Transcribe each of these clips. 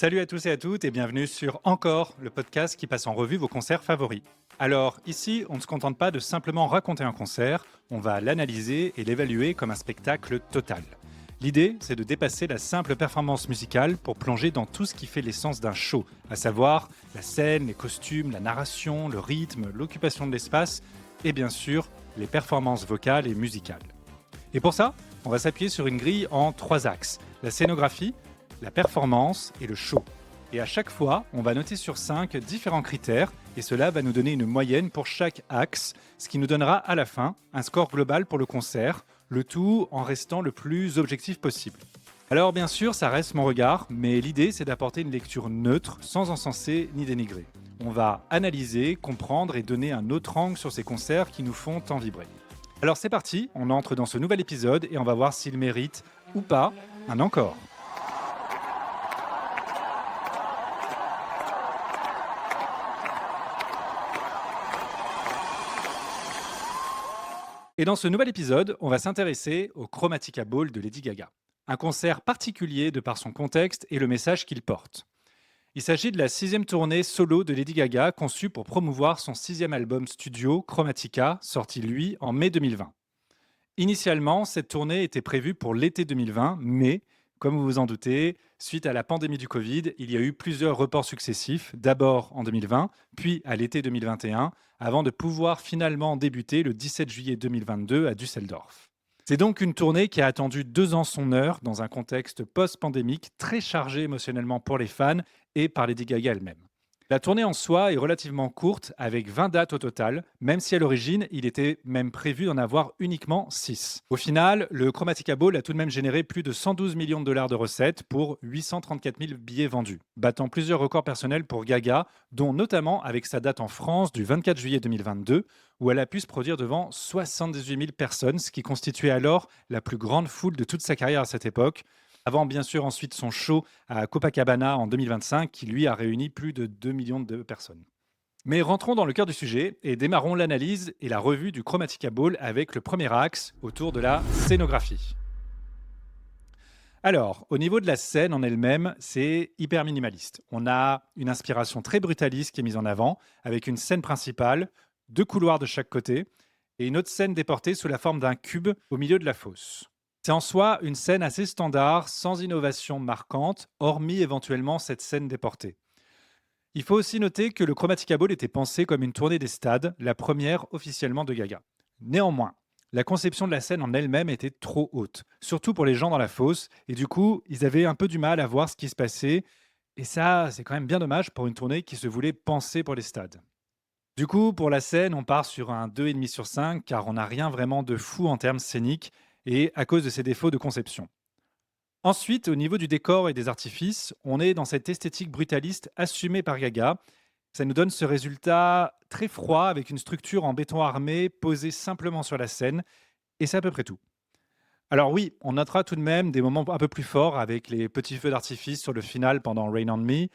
Salut à tous et à toutes et bienvenue sur Encore, le podcast qui passe en revue vos concerts favoris. Alors ici, on ne se contente pas de simplement raconter un concert, on va l'analyser et l'évaluer comme un spectacle total. L'idée, c'est de dépasser la simple performance musicale pour plonger dans tout ce qui fait l'essence d'un show, à savoir la scène, les costumes, la narration, le rythme, l'occupation de l'espace et bien sûr les performances vocales et musicales. Et pour ça, on va s'appuyer sur une grille en trois axes. La scénographie, la performance et le show. Et à chaque fois, on va noter sur 5 différents critères et cela va nous donner une moyenne pour chaque axe, ce qui nous donnera à la fin un score global pour le concert, le tout en restant le plus objectif possible. Alors bien sûr, ça reste mon regard, mais l'idée c'est d'apporter une lecture neutre, sans encenser ni dénigrer. On va analyser, comprendre et donner un autre angle sur ces concerts qui nous font tant vibrer. Alors c'est parti, on entre dans ce nouvel épisode et on va voir s'il mérite ou pas un encore. Et dans ce nouvel épisode, on va s'intéresser au Chromatica Ball de Lady Gaga. Un concert particulier de par son contexte et le message qu'il porte. Il s'agit de la sixième tournée solo de Lady Gaga conçue pour promouvoir son sixième album studio Chromatica, sorti lui en mai 2020. Initialement, cette tournée était prévue pour l'été 2020, mais, comme vous vous en doutez, suite à la pandémie du Covid, il y a eu plusieurs reports successifs, d'abord en 2020, puis à l'été 2021, avant de pouvoir finalement débuter le 17 juillet 2022 à Düsseldorf. C'est donc une tournée qui a attendu 2 ans son heure dans un contexte post-pandémique très chargé émotionnellement pour les fans et par Lady Gaga elle-même. La tournée en soi est relativement courte, avec 20 dates au total, même si à l'origine, il était même prévu d'en avoir uniquement 6. Au final, le Chromatica Ball a tout de même généré plus de 112 millions de dollars de recettes pour 834 000 billets vendus, battant plusieurs records personnels pour Gaga, dont notamment avec sa date en France du 24 juillet 2022, où elle a pu se produire devant 78 000 personnes, ce qui constituait alors la plus grande foule de toute sa carrière à cette époque, avant bien sûr ensuite son show à Copacabana en 2025 qui lui a réuni plus de 2 millions de personnes. Mais rentrons dans le cœur du sujet et démarrons l'analyse et la revue du Chromatica Ball avec le premier axe autour de la scénographie. Alors, au niveau de la scène en elle-même, c'est hyper minimaliste. On a une inspiration très brutaliste qui est mise en avant, avec une scène principale, 2 couloirs de chaque côté, et une autre scène déportée sous la forme d'un cube au milieu de la fosse. C'est en soi une scène assez standard, sans innovation marquante, hormis éventuellement cette scène déportée. Il faut aussi noter que le Chromatica Ball était pensé comme une tournée des stades, la première officiellement de Gaga. Néanmoins, la conception de la scène en elle-même était trop haute, surtout pour les gens dans la fosse, et du coup, ils avaient un peu du mal à voir ce qui se passait, et ça, c'est quand même bien dommage pour une tournée qui se voulait pensée pour les stades. Du coup, pour la scène, on part sur un 2,5 sur 5, car on n'a rien vraiment de fou en termes scéniques, et à cause de ses défauts de conception. Ensuite, au niveau du décor et des artifices, on est dans cette esthétique brutaliste assumée par Gaga. Ça nous donne ce résultat très froid avec une structure en béton armé posée simplement sur la scène, et c'est à peu près tout. Alors oui, on notera tout de même des moments un peu plus forts avec les petits feux d'artifice sur le final pendant Rain on Me,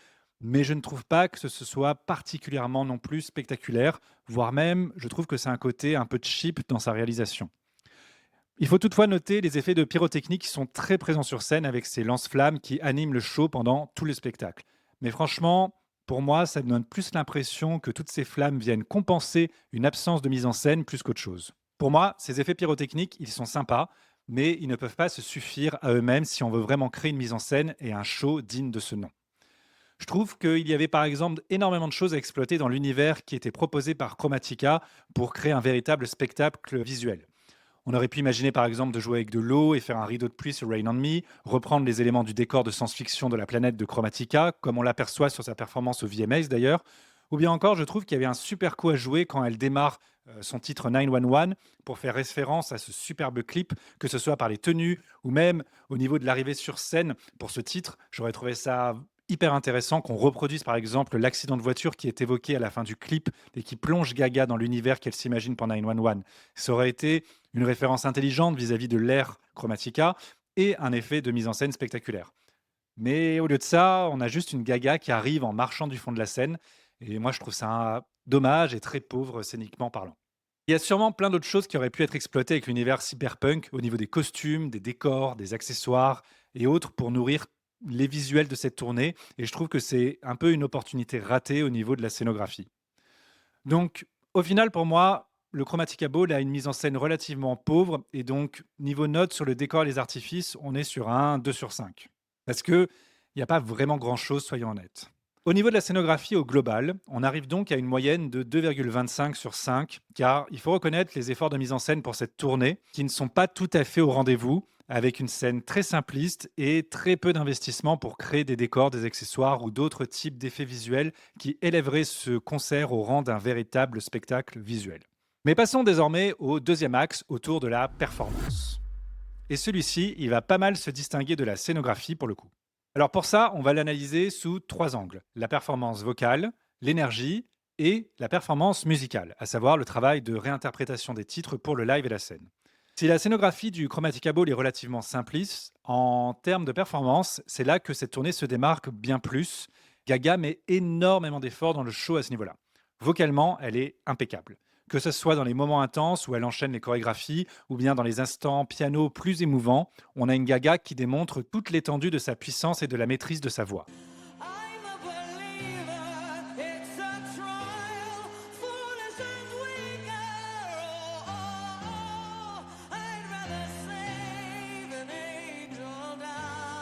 mais je ne trouve pas que ce soit particulièrement non plus spectaculaire, voire même je trouve que c'est un côté un peu cheap dans sa réalisation. Il faut toutefois noter les effets de pyrotechnie qui sont très présents sur scène avec ces lance-flammes qui animent le show pendant tout le spectacle. Mais franchement, pour moi, ça me donne plus l'impression que toutes ces flammes viennent compenser une absence de mise en scène plus qu'autre chose. Pour moi, ces effets pyrotechniques, ils sont sympas, mais ils ne peuvent pas se suffire à eux-mêmes si on veut vraiment créer une mise en scène et un show digne de ce nom. Je trouve qu'il y avait par exemple énormément de choses à exploiter dans l'univers qui était proposé par Chromatica pour créer un véritable spectacle visuel. On aurait pu imaginer par exemple de jouer avec de l'eau et faire un rideau de pluie sur Rain on Me, reprendre les éléments du décor de science-fiction de la planète de Chromatica, comme on l'aperçoit sur sa performance au VMAs d'ailleurs. Ou bien encore, je trouve qu'il y avait un super coup à jouer quand elle démarre son titre 911 pour faire référence à ce superbe clip, que ce soit par les tenues ou même au niveau de l'arrivée sur scène pour ce titre. J'aurais trouvé ça hyper intéressant qu'on reproduise par exemple l'accident de voiture qui est évoqué à la fin du clip et qui plonge Gaga dans l'univers qu'elle s'imagine pour 911. Ça aurait été une référence intelligente vis-à-vis de l'ère Chromatica et un effet de mise en scène spectaculaire. Mais au lieu de ça, on a juste une Gaga qui arrive en marchant du fond de la scène. Et moi, je trouve ça dommage et très pauvre scéniquement parlant. Il y a sûrement plein d'autres choses qui auraient pu être exploitées avec l'univers cyberpunk au niveau des costumes, des décors, des accessoires et autres pour nourrir les visuels de cette tournée et je trouve que c'est un peu une opportunité ratée au niveau de la scénographie. Donc, au final, pour moi, le Chromatica Ball a une mise en scène relativement pauvre et donc, niveau note sur le décor et les artifices, on est sur un 2 sur 5. Parce qu'il n'y a pas vraiment grand-chose, soyons honnêtes. Au niveau de la scénographie au global, on arrive donc à une moyenne de 2,25 sur 5, car il faut reconnaître les efforts de mise en scène pour cette tournée, qui ne sont pas tout à fait au rendez-vous, avec une scène très simpliste et très peu d'investissement pour créer des décors, des accessoires ou d'autres types d'effets visuels qui élèverait ce concert au rang d'un véritable spectacle visuel. Mais passons désormais au deuxième axe autour de la performance. Et celui-ci, il va pas mal se distinguer de la scénographie pour le coup. Alors pour ça, on va l'analyser sous trois angles. La performance vocale, l'énergie et la performance musicale, à savoir le travail de réinterprétation des titres pour le live et la scène. Si la scénographie du Chromatica Ball est relativement simpliste, en termes de performance, c'est là que cette tournée se démarque bien plus. Gaga met énormément d'efforts dans le show à ce niveau-là. Vocalement, elle est impeccable. Que ce soit dans les moments intenses où elle enchaîne les chorégraphies, ou bien dans les instants piano plus émouvants, on a une Gaga qui démontre toute l'étendue de sa puissance et de la maîtrise de sa voix. I'm a believer, it's a trial, foolish and weaker. I'd rather save an angel down.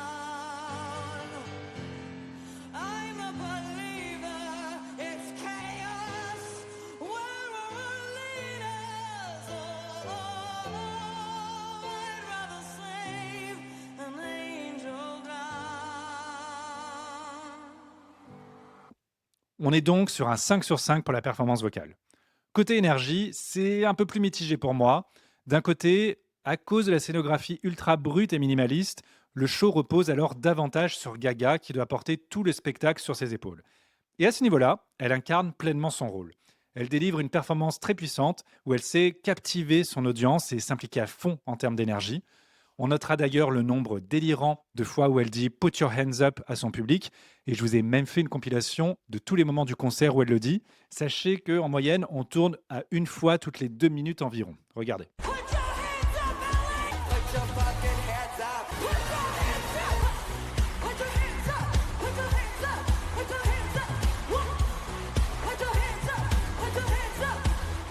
I'm a believer, it's chaos, where are our leaders? I'd rather save an angel down. On est donc sur un 5 sur 5 pour la performance vocale. Côté énergie, c'est un peu plus mitigé pour moi. D'un côté, à cause de la scénographie ultra brute et minimaliste, le show repose alors davantage sur Gaga qui doit porter tout le spectacle sur ses épaules. Et à ce niveau-là, elle incarne pleinement son rôle. Elle délivre une performance très puissante où elle sait captiver son audience et s'impliquer à fond en termes d'énergie. On notera d'ailleurs le nombre délirant de fois où elle dit Put your hands up à son public. Et je vous ai même fait une compilation de tous les moments du concert où elle le dit. Sachez qu'en moyenne, on tourne à une fois toutes les 2 minutes environ. Regardez. Put your hands up, Ellie! Put your fucking hands up! Put your hands up! Put your hands up! Put your hands up! Put your hands up! Woo! Put your hands up! Put your hands up!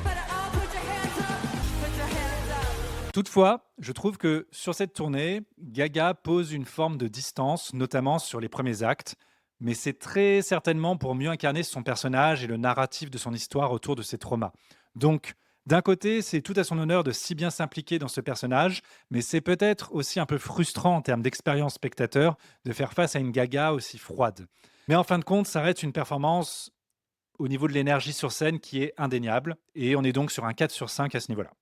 Better all put your hands up! Put your hands up! Toutefois, je trouve que sur cette tournée, Gaga pose une forme de distance, notamment sur les premiers actes. Mais c'est très certainement pour mieux incarner son personnage et le narratif de son histoire autour de ses traumas. Donc, d'un côté, c'est tout à son honneur de si bien s'impliquer dans ce personnage, mais c'est peut-être aussi un peu frustrant en termes d'expérience spectateur de faire face à une Gaga aussi froide. Mais en fin de compte, ça reste une performance au niveau de l'énergie sur scène qui est indéniable, et on est donc sur un 4 sur 5 à ce niveau-là.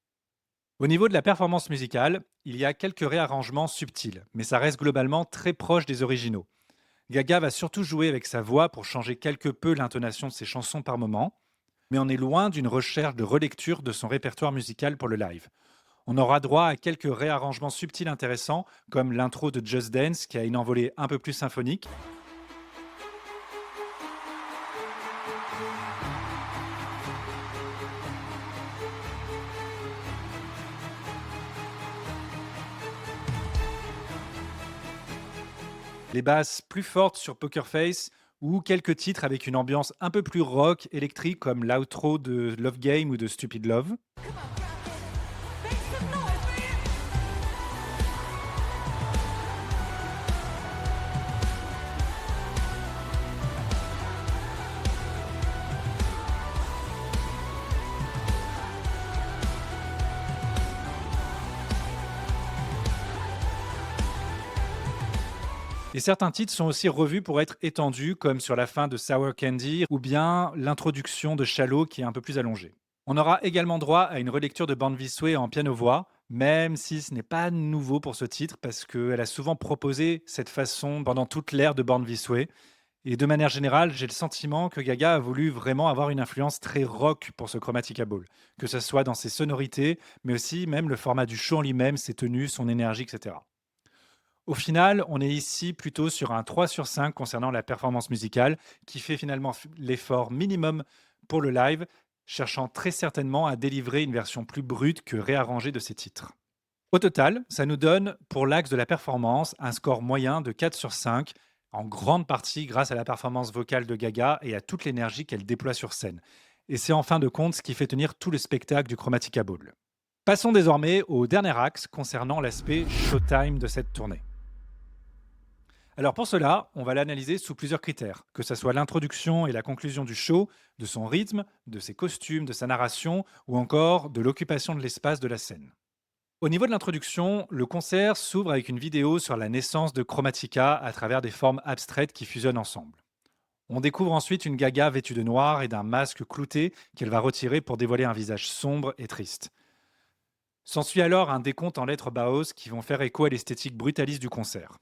Au niveau de la performance musicale, il y a quelques réarrangements subtils, mais ça reste globalement très proche des originaux. Gaga va surtout jouer avec sa voix pour changer quelque peu l'intonation de ses chansons par moment, mais on est loin d'une recherche de relecture de son répertoire musical pour le live. On aura droit à quelques réarrangements subtils intéressants, comme l'intro de Just Dance qui a une envolée un peu plus symphonique. Les basses plus fortes sur Poker Face ou quelques titres avec une ambiance un peu plus rock, électrique comme l'outro de Love Game ou de Stupid Love. Make some noise, man! Et certains titres sont aussi revus pour être étendus, comme sur la fin de Sour Candy ou bien l'introduction de Shallow qui est un peu plus allongée. On aura également droit à une relecture de Born This Way en piano-voix, même si ce n'est pas nouveau pour ce titre parce qu'elle a souvent proposé cette façon pendant toute l'ère de Born This Way. Et de manière générale, j'ai le sentiment que Gaga a voulu vraiment avoir une influence très rock pour ce Chromatica Ball, que ce soit dans ses sonorités, mais aussi même le format du show en lui-même, ses tenues, son énergie, etc. Au final, on est ici plutôt sur un 3 sur 5 concernant la performance musicale, qui fait finalement l'effort minimum pour le live, cherchant très certainement à délivrer une version plus brute que réarrangée de ses titres. Au total, ça nous donne, pour l'axe de la performance, un score moyen de 4 sur 5, en grande partie grâce à la performance vocale de Gaga et à toute l'énergie qu'elle déploie sur scène. Et c'est en fin de compte ce qui fait tenir tout le spectacle du Chromatica Ball. Passons désormais au dernier axe concernant l'aspect showtime de cette tournée. Alors pour cela, on va l'analyser sous plusieurs critères, que ce soit l'introduction et la conclusion du show, de son rythme, de ses costumes, de sa narration ou encore de l'occupation de l'espace de la scène. Au niveau de l'introduction, le concert s'ouvre avec une vidéo sur la naissance de Chromatica à travers des formes abstraites qui fusionnent ensemble. On découvre ensuite une Gaga vêtue de noir et d'un masque clouté qu'elle va retirer pour dévoiler un visage sombre et triste. S'ensuit alors un décompte en lettres Bauhaus qui vont faire écho à l'esthétique brutaliste du concert.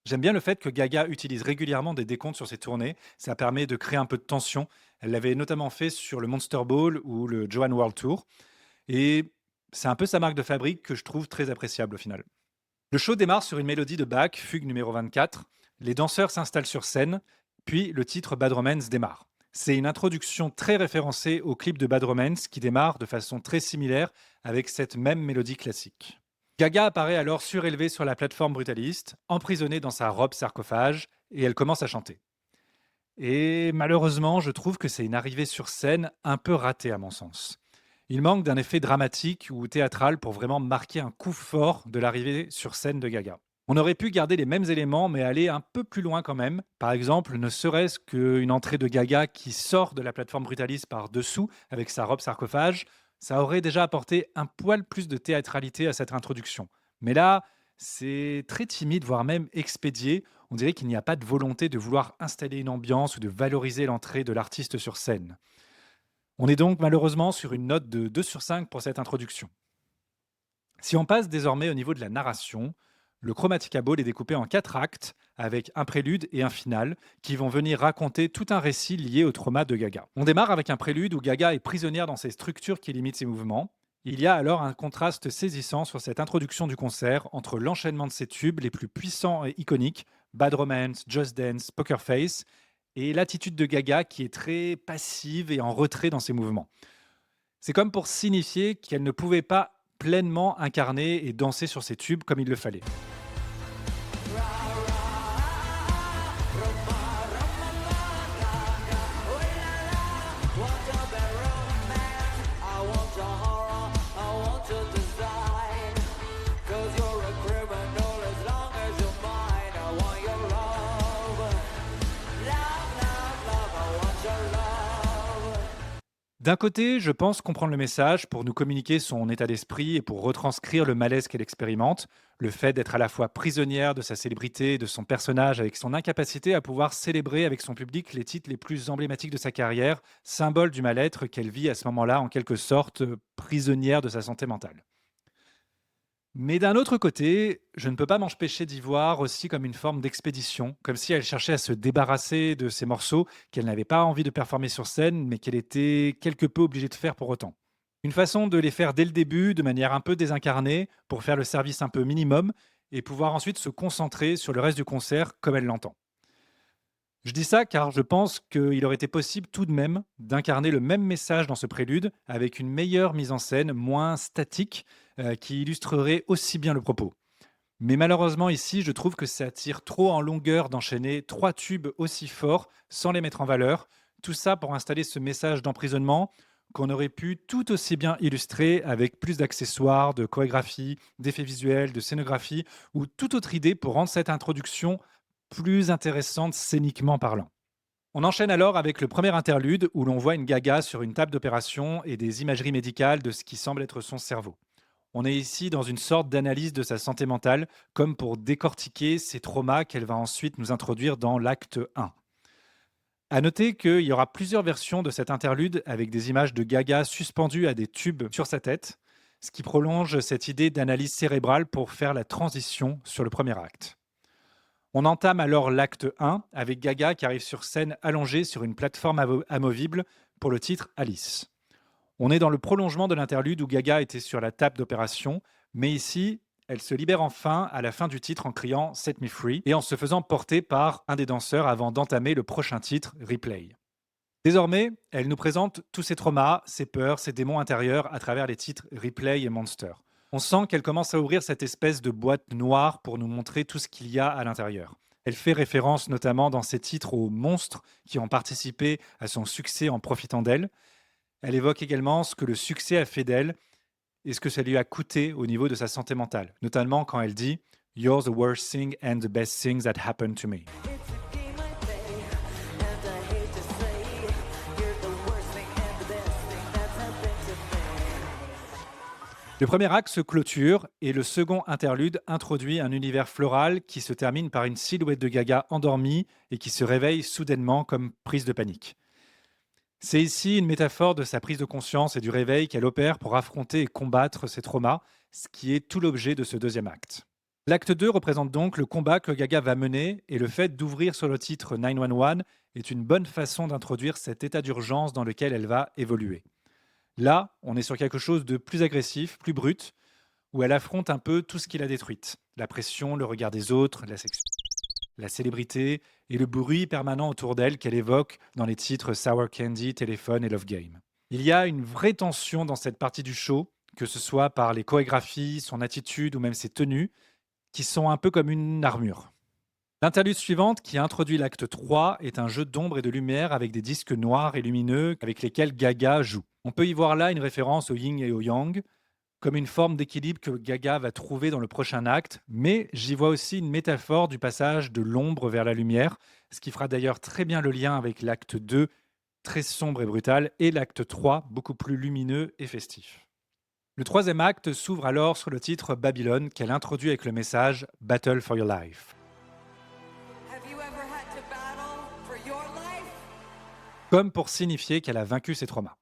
J'aime bien le fait que Gaga utilise régulièrement des décomptes sur ses tournées, ça permet de créer un peu de tension. Elle l'avait notamment fait sur le Monster Ball ou le Joan World Tour, et c'est un peu sa marque de fabrique que je trouve très appréciable au final. Le show démarre sur une mélodie de Bach, fugue numéro 24. Les danseurs s'installent sur scène, puis le titre Bad Romance démarre. C'est une introduction très référencée au clip de Bad Romance qui démarre de façon très similaire avec cette même mélodie classique. Gaga apparaît alors surélevée sur la plateforme brutaliste, emprisonnée dans sa robe sarcophage, et elle commence à chanter. Et malheureusement, je trouve que c'est une arrivée sur scène un peu ratée à mon sens. Il manque d'un effet dramatique ou théâtral pour vraiment marquer un coup fort de l'arrivée sur scène de Gaga. On aurait pu garder les mêmes éléments mais aller un peu plus loin quand même. Par exemple, ne serait-ce qu'une entrée de Gaga qui sort de la plateforme brutaliste par dessous avec sa robe sarcophage, ça aurait déjà apporté un poil plus de théâtralité à cette introduction. Mais là, c'est très timide, voire même expédié. On dirait qu'il n'y a pas de volonté de vouloir installer une ambiance ou de valoriser l'entrée de l'artiste sur scène. On est donc malheureusement sur une note de 2 sur 5 pour cette introduction. Si on passe désormais au niveau de la narration, le Chromatica Ball est découpé en 4 actes avec un prélude et un final qui vont venir raconter tout un récit lié au trauma de Gaga. On démarre avec un prélude où Gaga est prisonnière dans ses structures qui limitent ses mouvements. Il y a alors un contraste saisissant sur cette introduction du concert entre l'enchaînement de ses tubes les plus puissants et iconiques, Bad Romance, Just Dance, Poker Face, et l'attitude de Gaga qui est très passive et en retrait dans ses mouvements. C'est comme pour signifier qu'elle ne pouvait pas pleinement incarner et danser sur ses tubes comme il le fallait. D'un côté, je pense comprendre le message pour nous communiquer son état d'esprit et pour retranscrire le malaise qu'elle expérimente, le fait d'être à la fois prisonnière de sa célébrité et de son personnage avec son incapacité à pouvoir célébrer avec son public les titres les plus emblématiques de sa carrière, symbole du mal-être qu'elle vit à ce moment-là, en quelque sorte prisonnière de sa santé mentale. Mais d'un autre côté, je ne peux pas m'empêcher d'y voir aussi comme une forme d'expédition, comme si elle cherchait à se débarrasser de ces morceaux qu'elle n'avait pas envie de performer sur scène, mais qu'elle était quelque peu obligée de faire pour autant. Une façon de les faire dès le début, de manière un peu désincarnée, pour faire le service un peu minimum, et pouvoir ensuite se concentrer sur le reste du concert comme elle l'entend. Je dis ça car je pense qu'il aurait été possible tout de même d'incarner le même message dans ce prélude avec une meilleure mise en scène, moins statique, qui illustrerait aussi bien le propos. Mais malheureusement ici, je trouve que ça tire trop en longueur d'enchaîner 3 tubes aussi forts sans les mettre en valeur, tout ça pour installer ce message d'emprisonnement qu'on aurait pu tout aussi bien illustrer avec plus d'accessoires, de chorégraphie, d'effets visuels, de scénographie ou toute autre idée pour rendre cette introduction plus intéressante scéniquement parlant. On enchaîne alors avec le premier interlude où l'on voit une Gaga sur une table d'opération et des imageries médicales de ce qui semble être son cerveau. On est ici dans une sorte d'analyse de sa santé mentale, comme pour décortiquer ses traumas qu'elle va ensuite nous introduire dans l'acte 1. À noter qu'il y aura plusieurs versions de cet interlude avec des images de Gaga suspendues à des tubes sur sa tête, ce qui prolonge cette idée d'analyse cérébrale pour faire la transition sur le premier acte. On entame alors l'acte 1 avec Gaga qui arrive sur scène allongée sur une plateforme amovible pour le titre Alice. On est dans le prolongement de l'interlude où Gaga était sur la table d'opération, mais ici, elle se libère enfin à la fin du titre en criant Set Me Free et en se faisant porter par un des danseurs avant d'entamer le prochain titre, Replay. Désormais, elle nous présente tous ses traumas, ses peurs, ses démons intérieurs à travers les titres Replay et Monster. On sent qu'elle commence à ouvrir cette espèce de boîte noire pour nous montrer tout ce qu'il y a à l'intérieur. Elle fait référence notamment dans ses titres aux monstres qui ont participé à son succès en profitant d'elle. Elle évoque également ce que le succès a fait d'elle et ce que ça lui a coûté au niveau de sa santé mentale, notamment quand elle dit "You're the worst thing and the best thing that happened to me." It's a game I play, and I hate to say, you're the worst thing and the best thing that's happened to me. Le premier acte se clôture et le second interlude introduit un univers floral qui se termine par une silhouette de Gaga endormie et qui se réveille soudainement comme prise de panique. C'est ici une métaphore de sa prise de conscience et du réveil qu'elle opère pour affronter et combattre ses traumas, ce qui est tout l'objet de ce deuxième acte. L'acte 2 représente donc le combat que Gaga va mener et le fait d'ouvrir sur le titre 911 est une bonne façon d'introduire cet état d'urgence dans lequel elle va évoluer. Là, on est sur quelque chose de plus agressif, plus brut, où elle affronte un peu tout ce qui l'a détruite. La pression, le regard des autres, la célébrité et le bruit permanent autour d'elle qu'elle évoque dans les titres Sour Candy, Téléphone et Love Game. Il y a une vraie tension dans cette partie du show, que ce soit par les chorégraphies, son attitude ou même ses tenues, qui sont un peu comme une armure. L'interlude suivante, qui introduit l'acte 3, est un jeu d'ombre et de lumière avec des disques noirs et lumineux avec lesquels Gaga joue. On peut y voir là une référence au yin et au yang, comme une forme d'équilibre que Gaga va trouver dans le prochain acte, mais j'y vois aussi une métaphore du passage de l'ombre vers la lumière, ce qui fera d'ailleurs très bien le lien avec l'acte 2, très sombre et brutal, et l'acte 3, beaucoup plus lumineux et festif. Le troisième acte s'ouvre alors sur le titre Babylone qu'elle introduit avec le message Battle for Your Life. Have you ever had to battle for your life? Comme pour signifier qu'elle a vaincu ses traumas.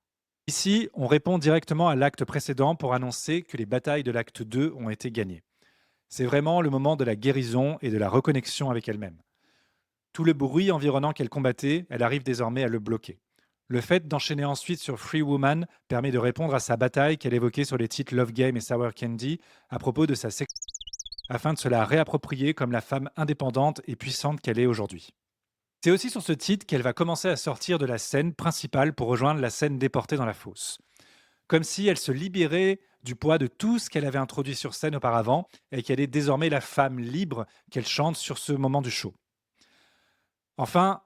Ici, on répond directement à l'acte précédent pour annoncer que les batailles de l'acte 2 ont été gagnées. C'est vraiment le moment de la guérison et de la reconnexion avec elle-même. Tout le bruit environnant qu'elle combattait, elle arrive désormais à le bloquer. Le fait d'enchaîner ensuite sur Free Woman permet de répondre à sa bataille qu'elle évoquait sur les titres Love Game et Sour Candy à propos de sa sexualité, afin de se la réapproprier comme la femme indépendante et puissante qu'elle est aujourd'hui. C'est aussi sur ce titre qu'elle va commencer à sortir de la scène principale pour rejoindre la scène déportée dans la fosse. Comme si elle se libérait du poids de tout ce qu'elle avait introduit sur scène auparavant et qu'elle est désormais la femme libre qu'elle chante sur ce moment du show. Enfin,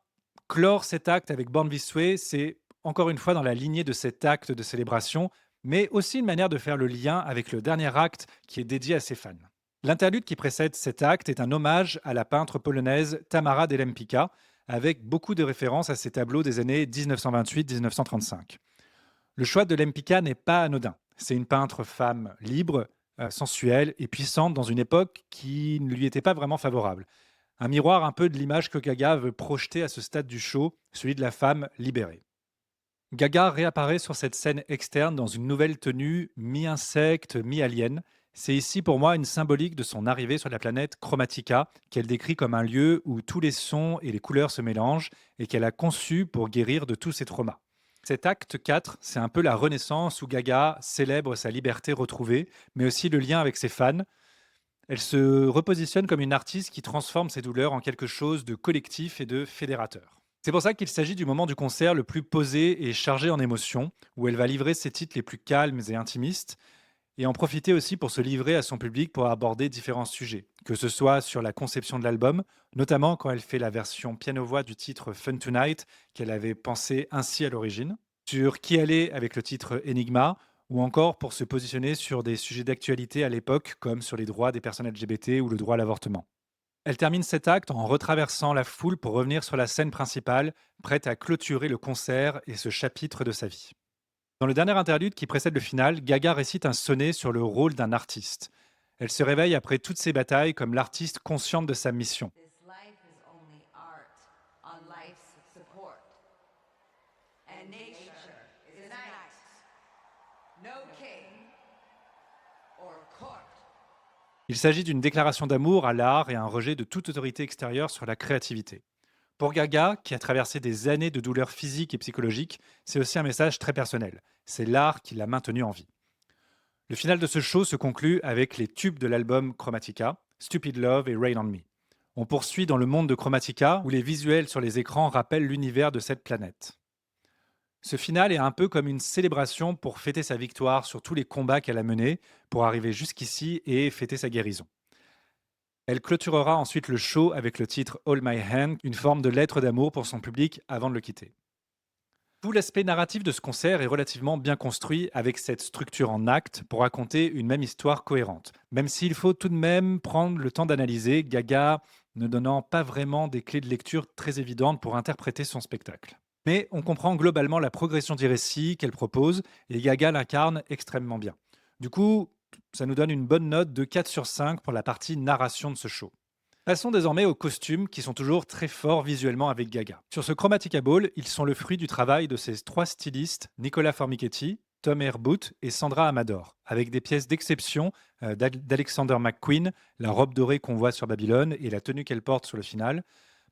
clore cet acte avec Born This Way, c'est encore une fois dans la lignée de cet acte de célébration, mais aussi une manière de faire le lien avec le dernier acte qui est dédié à ses fans. L'interlude qui précède cet acte est un hommage à la peintre polonaise Tamara de Lempicka, avec beaucoup de références à ses tableaux des années 1928-1935. Le choix de Lempicka n'est pas anodin. C'est une peintre femme libre, sensuelle et puissante dans une époque qui ne lui était pas vraiment favorable. Un miroir un peu de l'image que Gaga veut projeter à ce stade du show, celui de la femme libérée. Gaga réapparaît sur cette scène externe dans une nouvelle tenue mi-insecte, mi-alien. C'est ici pour moi une symbolique de son arrivée sur la planète Chromatica, qu'elle décrit comme un lieu où tous les sons et les couleurs se mélangent et qu'elle a conçu pour guérir de tous ses traumas. Cet acte 4, c'est un peu la renaissance où Gaga célèbre sa liberté retrouvée, mais aussi le lien avec ses fans. Elle se repositionne comme une artiste qui transforme ses douleurs en quelque chose de collectif et de fédérateur. C'est pour ça qu'il s'agit du moment du concert le plus posé et chargé en émotions, où elle va livrer ses titres les plus calmes et intimistes, et en profiter aussi pour se livrer à son public pour aborder différents sujets, que ce soit sur la conception de l'album, notamment quand elle fait la version piano-voix du titre Fun Tonight, qu'elle avait pensé ainsi à l'origine, sur qui elle est avec le titre Enigma, ou encore pour se positionner sur des sujets d'actualité à l'époque, comme sur les droits des personnes LGBT ou le droit à l'avortement. Elle termine cet acte en retraversant la foule pour revenir sur la scène principale, prête à clôturer le concert et ce chapitre de sa vie. Dans le dernier interlude qui précède le final, Gaga récite un sonnet sur le rôle d'un artiste. Elle se réveille après toutes ces batailles comme l'artiste consciente de sa mission. This life is only art on life's support. And nature is night. No king or court. Il s'agit d'une déclaration d'amour à l'art et un rejet de toute autorité extérieure sur la créativité. Pour Gaga, qui a traversé des années de douleurs physiques et psychologiques, c'est aussi un message très personnel. C'est l'art qui l'a maintenue en vie. Le final de ce show se conclut avec les tubes de l'album Chromatica, Stupid Love et Rain on Me. On poursuit dans le monde de Chromatica, où les visuels sur les écrans rappellent l'univers de cette planète. Ce final est un peu comme une célébration pour fêter sa victoire sur tous les combats qu'elle a menés pour arriver jusqu'ici et fêter sa guérison. Elle clôturera ensuite le show avec le titre All My Hand, une forme de lettre d'amour pour son public avant de le quitter. Tout l'aspect narratif de ce concert est relativement bien construit avec cette structure en actes pour raconter une même histoire cohérente. Même s'il faut tout de même prendre le temps d'analyser, Gaga ne donnant pas vraiment des clés de lecture très évidentes pour interpréter son spectacle. Mais on comprend globalement la progression du récit qu'elle propose et Gaga l'incarne extrêmement bien. Du coup, ça nous donne une bonne note de 4 sur 5 pour la partie narration de ce show. Passons désormais aux costumes qui sont toujours très forts visuellement avec Gaga. Sur ce Chromatica Ball, ils sont le fruit du travail de ces trois stylistes, Nicola Formichetti, Tom Herbout et Sandra Amador, avec des pièces d'exception d'Alexander McQueen, la robe dorée qu'on voit sur Babylone et la tenue qu'elle porte sur le final,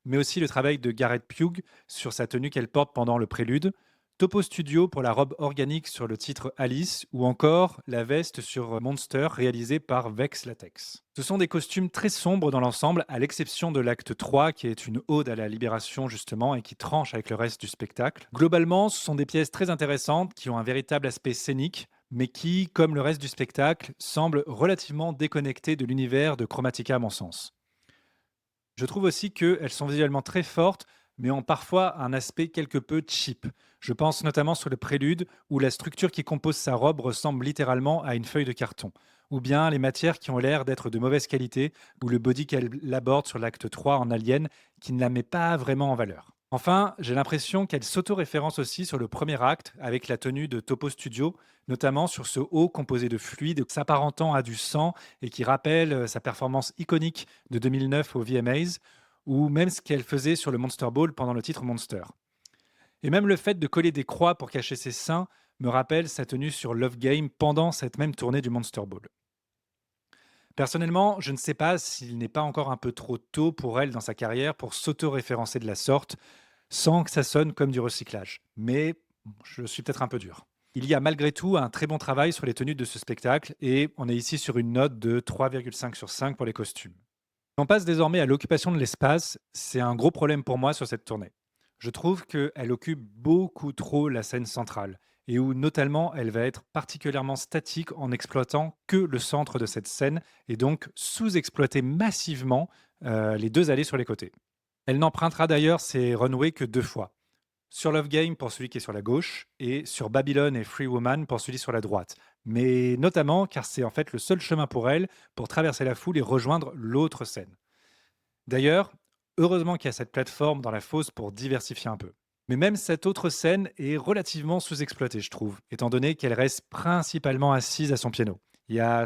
mais aussi le travail de Gareth Pugh sur sa tenue qu'elle porte pendant le prélude, Topo Studio pour la robe organique sur le titre Alice, ou encore la veste sur Monster réalisée par Vex Latex. Ce sont des costumes très sombres dans l'ensemble, à l'exception de l'acte 3, qui est une ode à la libération justement et qui tranche avec le reste du spectacle. Globalement, ce sont des pièces très intéressantes qui ont un véritable aspect scénique, mais qui, comme le reste du spectacle, semblent relativement déconnectées de l'univers de Chromatica à mon sens. Je trouve aussi qu'elles sont visuellement très fortes, mais ont parfois un aspect quelque peu cheap. Je pense notamment sur le prélude, où la structure qui compose sa robe ressemble littéralement à une feuille de carton. Ou bien les matières qui ont l'air d'être de mauvaise qualité, ou le body qu'elle aborde sur l'acte 3 en Alien, qui ne la met pas vraiment en valeur. Enfin, j'ai l'impression qu'elle s'auto-référence aussi sur le premier acte avec la tenue de Topo Studio, notamment sur ce haut composé de fluide s'apparentant à du sang et qui rappelle sa performance iconique de 2009 au VMAs, ou même ce qu'elle faisait sur le Monster Ball pendant le titre Monster. Et même le fait de coller des croix pour cacher ses seins me rappelle sa tenue sur Love Game pendant cette même tournée du Monster Ball. Personnellement, je ne sais pas s'il n'est pas encore un peu trop tôt pour elle dans sa carrière pour s'auto-référencer de la sorte, sans que ça sonne comme du recyclage. Mais je suis peut-être un peu dur. Il y a malgré tout un très bon travail sur les tenues de ce spectacle et on est ici sur une note de 3,5 sur 5 pour les costumes. On passe désormais à l'occupation de l'espace. C'est un gros problème pour moi sur cette tournée. Je trouve qu'elle occupe beaucoup trop la scène centrale et où notamment elle va être particulièrement statique en exploitant que le centre de cette scène et donc sous-exploiter massivement les deux allées sur les côtés. Elle n'empruntera d'ailleurs ses runways que deux fois. Sur Love Game pour celui qui est sur la gauche et sur Babylon et Free Woman pour celui sur la droite. Mais notamment car c'est en fait le seul chemin pour elle pour traverser la foule et rejoindre l'autre scène. D'ailleurs, heureusement qu'il y a cette plateforme dans la fosse pour diversifier un peu. Mais même cette autre scène est relativement sous-exploitée, je trouve, étant donné qu'elle reste principalement assise à son piano. Il y a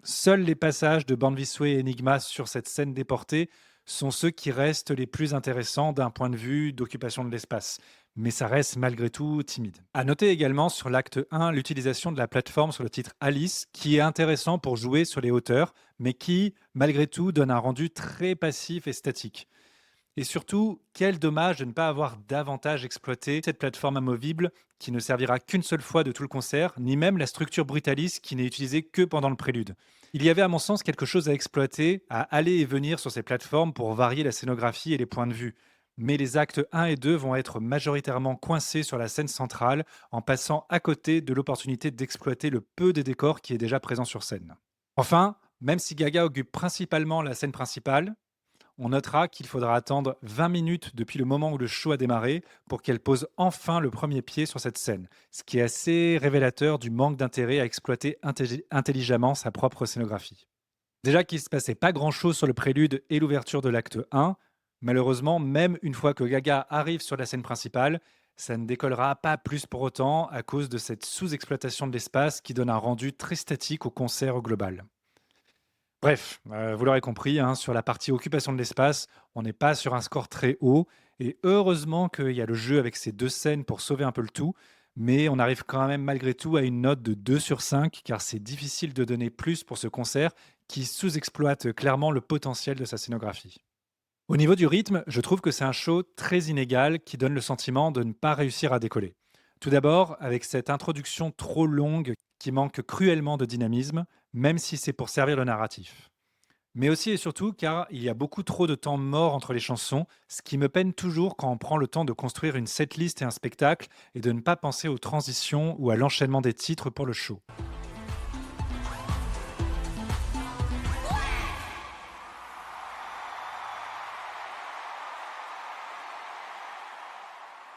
seuls les passages de Banvisway et Enigma sur cette scène déportée sont ceux qui restent les plus intéressants d'un point de vue d'occupation de l'espace. Mais ça reste malgré tout timide. À noter également sur l'acte 1 l'utilisation de la plateforme sur le titre Alice, qui est intéressant pour jouer sur les hauteurs, mais qui, malgré tout, donne un rendu très passif et statique. Et surtout, quel dommage de ne pas avoir davantage exploité cette plateforme amovible qui ne servira qu'une seule fois de tout le concert, ni même la structure brutaliste qui n'est utilisée que pendant le prélude. Il y avait à mon sens quelque chose à exploiter, à aller et venir sur ces plateformes pour varier la scénographie et les points de vue. Mais les actes 1 et 2 vont être majoritairement coincés sur la scène centrale en passant à côté de l'opportunité d'exploiter le peu de décors qui est déjà présent sur scène. Enfin, même si Gaga occupe principalement la scène principale, on notera qu'il faudra attendre 20 minutes depuis le moment où le show a démarré pour qu'elle pose enfin le premier pied sur cette scène, ce qui est assez révélateur du manque d'intérêt à exploiter intelligemment sa propre scénographie. Déjà qu'il ne se passait pas grand-chose sur le prélude et l'ouverture de l'acte 1, malheureusement, même une fois que Gaga arrive sur la scène principale, ça ne décollera pas plus pour autant à cause de cette sous-exploitation de l'espace qui donne un rendu très statique au concert au global. Bref, vous l'aurez compris, hein, sur la partie occupation de l'espace, on n'est pas sur un score très haut. Et heureusement qu'il y a le jeu avec ces deux scènes pour sauver un peu le tout. Mais on arrive quand même malgré tout à une note de 2 sur 5, car c'est difficile de donner plus pour ce concert qui sous-exploite clairement le potentiel de sa scénographie. Au niveau du rythme, je trouve que c'est un show très inégal qui donne le sentiment de ne pas réussir à décoller. Tout d'abord, avec cette introduction trop longue qui manque cruellement de dynamisme, même si c'est pour servir le narratif. Mais aussi et surtout car il y a beaucoup trop de temps mort entre les chansons, ce qui me peine toujours quand on prend le temps de construire une setlist et un spectacle et de ne pas penser aux transitions ou à l'enchaînement des titres pour le show.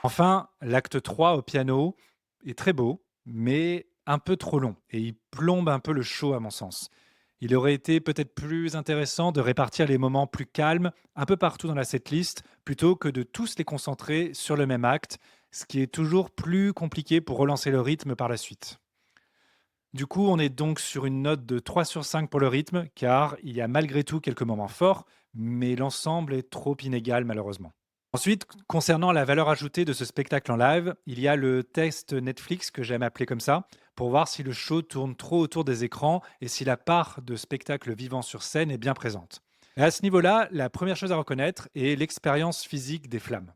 Enfin, l'acte 3 au piano est très beau, mais un peu trop long et il plombe un peu le show à mon sens. Il aurait été peut-être plus intéressant de répartir les moments plus calmes un peu partout dans la setlist plutôt que de tous les concentrer sur le même acte, ce qui est toujours plus compliqué pour relancer le rythme par la suite. Du coup, on est donc sur une note de 3 sur 5 pour le rythme, car il y a malgré tout quelques moments forts, mais l'ensemble est trop inégal malheureusement. Ensuite, concernant la valeur ajoutée de ce spectacle en live, il y a le test Netflix que j'aime appeler comme ça, pour voir si le show tourne trop autour des écrans et si la part de spectacle vivant sur scène est bien présente. Et à ce niveau-là, la première chose à reconnaître est l'expérience physique des flammes.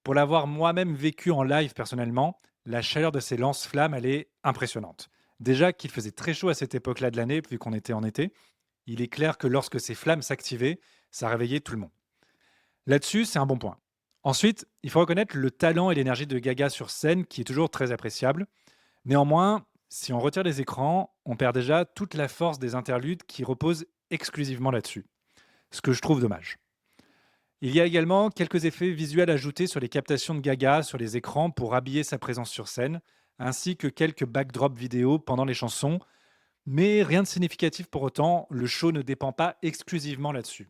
Pour l'avoir moi-même vécu en live personnellement, la chaleur de ces lance-flammes, elle est impressionnante. Déjà qu'il faisait très chaud à cette époque-là de l'année, vu qu'on était en été, il est clair que lorsque ces flammes s'activaient, ça réveillait tout le monde. Là-dessus, c'est un bon point. Ensuite, il faut reconnaître le talent et l'énergie de Gaga sur scène qui est toujours très appréciable. Néanmoins, si on retire les écrans, on perd déjà toute la force des interludes qui reposent exclusivement là-dessus. Ce que je trouve dommage. Il y a également quelques effets visuels ajoutés sur les captations de Gaga sur les écrans pour habiller sa présence sur scène, ainsi que quelques backdrops vidéo pendant les chansons, mais rien de significatif pour autant, le show ne dépend pas exclusivement là-dessus.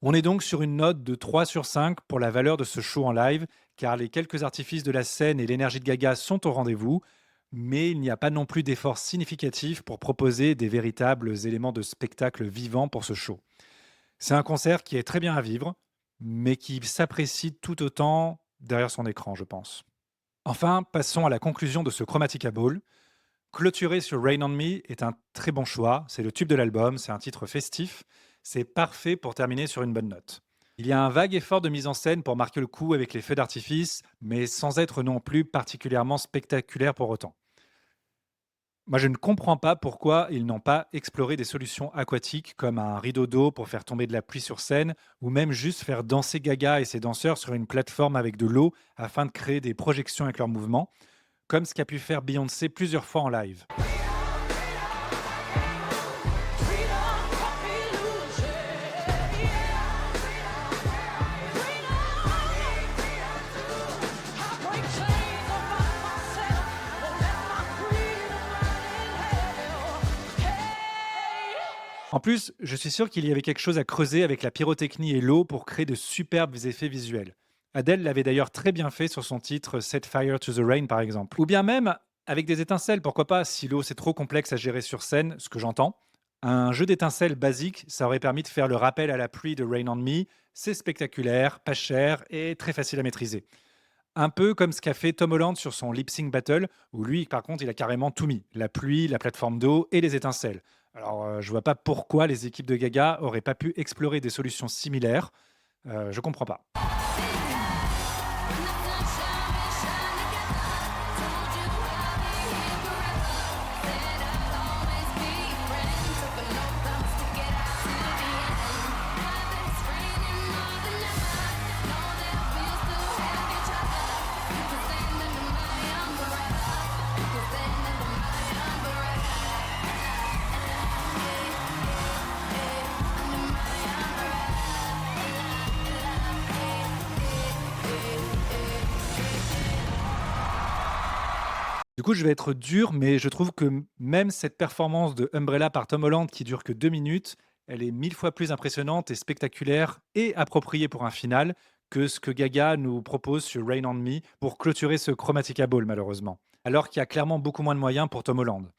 On est donc sur une note de 3 sur 5 pour la valeur de ce show en live, car les quelques artifices de la scène et l'énergie de Gaga sont au rendez-vous, mais il n'y a pas non plus d'efforts significatifs pour proposer des véritables éléments de spectacle vivant pour ce show. C'est un concert qui est très bien à vivre, mais qui s'apprécie tout autant derrière son écran, je pense. Enfin, passons à la conclusion de ce Chromatica Ball. Clôturer sur Rain on Me est un très bon choix. C'est le tube de l'album, c'est un titre festif. C'est parfait pour terminer sur une bonne note. Il y a un vague effort de mise en scène pour marquer le coup avec les feux d'artifice, mais sans être non plus particulièrement spectaculaire pour autant. Moi, je ne comprends pas pourquoi ils n'ont pas exploré des solutions aquatiques comme un rideau d'eau pour faire tomber de la pluie sur scène, ou même juste faire danser Gaga et ses danseurs sur une plateforme avec de l'eau afin de créer des projections avec leurs mouvements, comme ce qu'a pu faire Beyoncé plusieurs fois en live. Freedom, fuck illusion. Yeah. Freedom, I break chains about myself. Won't let my freedom run in hell. Hey. En plus, je suis sûr qu'il y avait quelque chose à creuser avec la pyrotechnie et l'eau pour créer de superbes effets visuels. Adele l'avait d'ailleurs très bien fait sur son titre Set Fire to the Rain par exemple. Ou bien même avec des étincelles, pourquoi pas, si l'eau c'est trop complexe à gérer sur scène, ce que j'entends. Un jeu d'étincelles basique, ça aurait permis de faire le rappel à la pluie de Rain on Me. C'est spectaculaire, pas cher et très facile à maîtriser. Un peu comme ce qu'a fait Tom Holland sur son Lip Sync Battle, où lui, par contre, il a carrément tout mis. La pluie, la plateforme d'eau et les étincelles. Alors, je vois pas pourquoi les équipes de Gaga auraient pas pu explorer des solutions similaires. Je comprends pas. Du coup, je vais être dur, mais je trouve que même cette performance de Umbrella par Tom Holland qui dure que 2 minutes, elle est 1000 fois plus impressionnante et spectaculaire et appropriée pour un final que ce que Gaga nous propose sur Rain on Me pour clôturer ce Chromatica Ball malheureusement. Alors qu'il y a clairement beaucoup moins de moyens pour Tom Holland.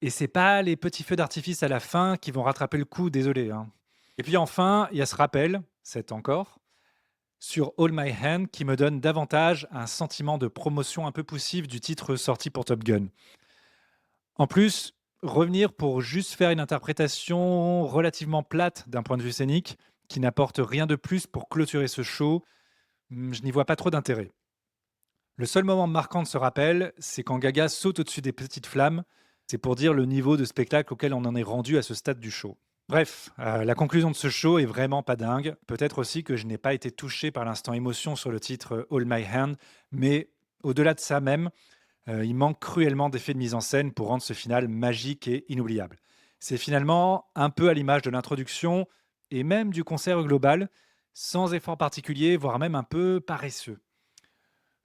Et c'est pas les petits feux d'artifice à la fin qui vont rattraper le coup, désolé, hein. Et puis enfin, il y a ce rappel, 7 encore, sur All My Hand qui me donne davantage un sentiment de promotion un peu poussive du titre sorti pour Top Gun. En plus, revenir pour juste faire une interprétation relativement plate d'un point de vue scénique, qui n'apporte rien de plus pour clôturer ce show, je n'y vois pas trop d'intérêt. Le seul moment marquant de ce rappel, c'est quand Gaga saute au-dessus des petites flammes. C'est pour dire le niveau de spectacle auquel on en est rendu à ce stade du show. Bref, la conclusion de ce show est vraiment pas dingue. Peut-être aussi que je n'ai pas été touché par l'instant émotion sur le titre All My Hand, mais au-delà de ça même, il manque cruellement d'effets de mise en scène pour rendre ce final magique et inoubliable. C'est finalement un peu à l'image de l'introduction et même du concert global, sans effort particulier, voire même un peu paresseux.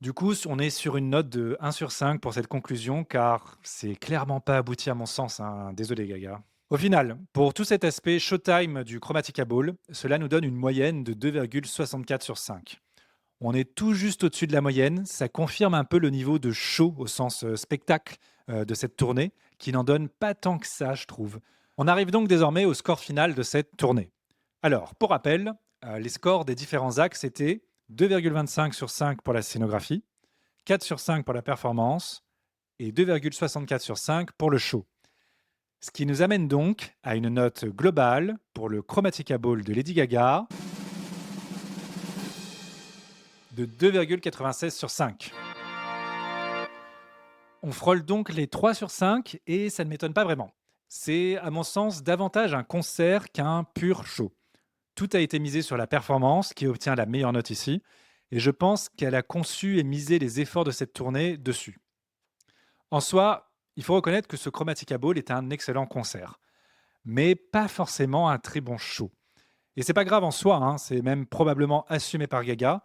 Du coup, on est sur une note de 1 sur 5 pour cette conclusion, car c'est clairement pas abouti à mon sens, hein. Désolé Gaga. Au final, pour tout cet aspect showtime du Chromatica Ball, cela nous donne une moyenne de 2,64 sur 5. On est tout juste au-dessus de la moyenne, ça confirme un peu le niveau de show au sens spectacle de cette tournée, qui n'en donne pas tant que ça, je trouve. On arrive donc désormais au score final de cette tournée. Alors, pour rappel, les scores des différents axes étaient 2,25 sur 5 pour la scénographie, 4 sur 5 pour la performance et 2,64 sur 5 pour le show. Ce qui nous amène donc à une note globale pour le Chromatica Ball de Lady Gaga de 2,96 sur 5. On frôle donc les 3 sur 5 et ça ne m'étonne pas vraiment. C'est, à mon sens, davantage un concert qu'un pur show. Tout a été misé sur la performance qui obtient la meilleure note ici, et je pense qu'elle a conçu et misé les efforts de cette tournée dessus. En soi, il faut reconnaître que ce Chromatica Ball est un excellent concert, mais pas forcément un très bon show. Et c'est pas grave en soi, hein, c'est même probablement assumé par Gaga,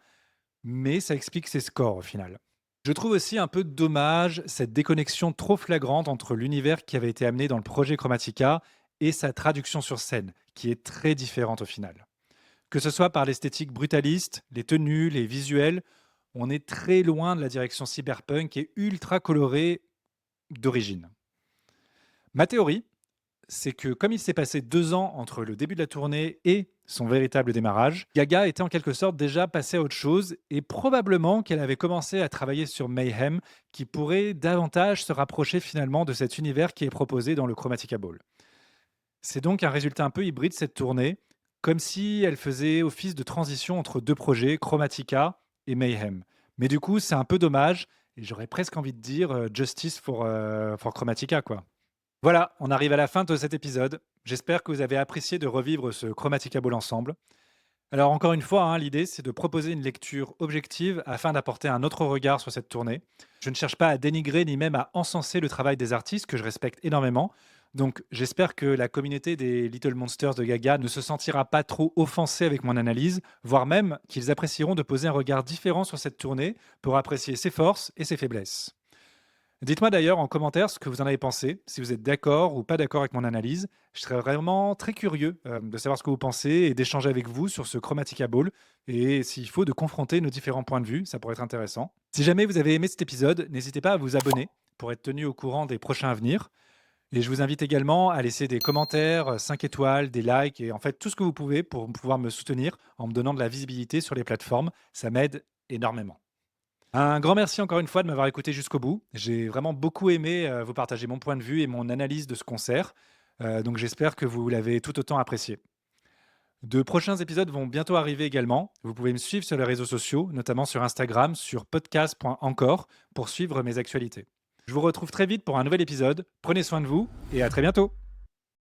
mais ça explique ses scores au final. Je trouve aussi un peu dommage cette déconnexion trop flagrante entre l'univers qui avait été amené dans le projet Chromatica et sa traduction sur scène, qui est très différente au final. Que ce soit par l'esthétique brutaliste, les tenues, les visuels, on est très loin de la direction cyberpunk et ultra colorée d'origine. Ma théorie, c'est que comme il s'est passé 2 ans entre le début de la tournée et son véritable démarrage, Gaga était en quelque sorte déjà passée à autre chose et probablement qu'elle avait commencé à travailler sur Mayhem qui pourrait davantage se rapprocher finalement de cet univers qui est proposé dans le Chromatica Ball. C'est donc un résultat un peu hybride cette tournée, comme si elle faisait office de transition entre 2 projets, Chromatica et Mayhem. Mais du coup, c'est un peu dommage et j'aurais presque envie de dire justice for Chromatica quoi. Voilà, on arrive à la fin de cet épisode. J'espère que vous avez apprécié de revivre ce Chromatica Ball ensemble. Alors encore une fois, hein, l'idée c'est de proposer une lecture objective afin d'apporter un autre regard sur cette tournée. Je ne cherche pas à dénigrer ni même à encenser le travail des artistes que je respecte énormément. Donc j'espère que la communauté des Little Monsters de Gaga ne se sentira pas trop offensée avec mon analyse, voire même qu'ils apprécieront de poser un regard différent sur cette tournée pour apprécier ses forces et ses faiblesses. Dites-moi d'ailleurs en commentaire ce que vous en avez pensé, si vous êtes d'accord ou pas d'accord avec mon analyse. Je serais vraiment très curieux de savoir ce que vous pensez et d'échanger avec vous sur ce Chromatica Ball et s'il faut de confronter nos différents points de vue, ça pourrait être intéressant. Si jamais vous avez aimé cet épisode, n'hésitez pas à vous abonner pour être tenu au courant des prochains à venir. Et je vous invite également à laisser des commentaires, 5 étoiles, des likes et en fait tout ce que vous pouvez pour pouvoir me soutenir en me donnant de la visibilité sur les plateformes. Ça m'aide énormément. Un grand merci encore une fois de m'avoir écouté jusqu'au bout. J'ai vraiment beaucoup aimé vous partager mon point de vue et mon analyse de ce concert. Donc j'espère que vous l'avez tout autant apprécié. De prochains épisodes vont bientôt arriver également. Vous pouvez me suivre sur les réseaux sociaux, notamment sur Instagram, sur podcast.encore, pour suivre mes actualités. Je vous retrouve très vite pour un nouvel épisode. Prenez soin de vous et à très bientôt.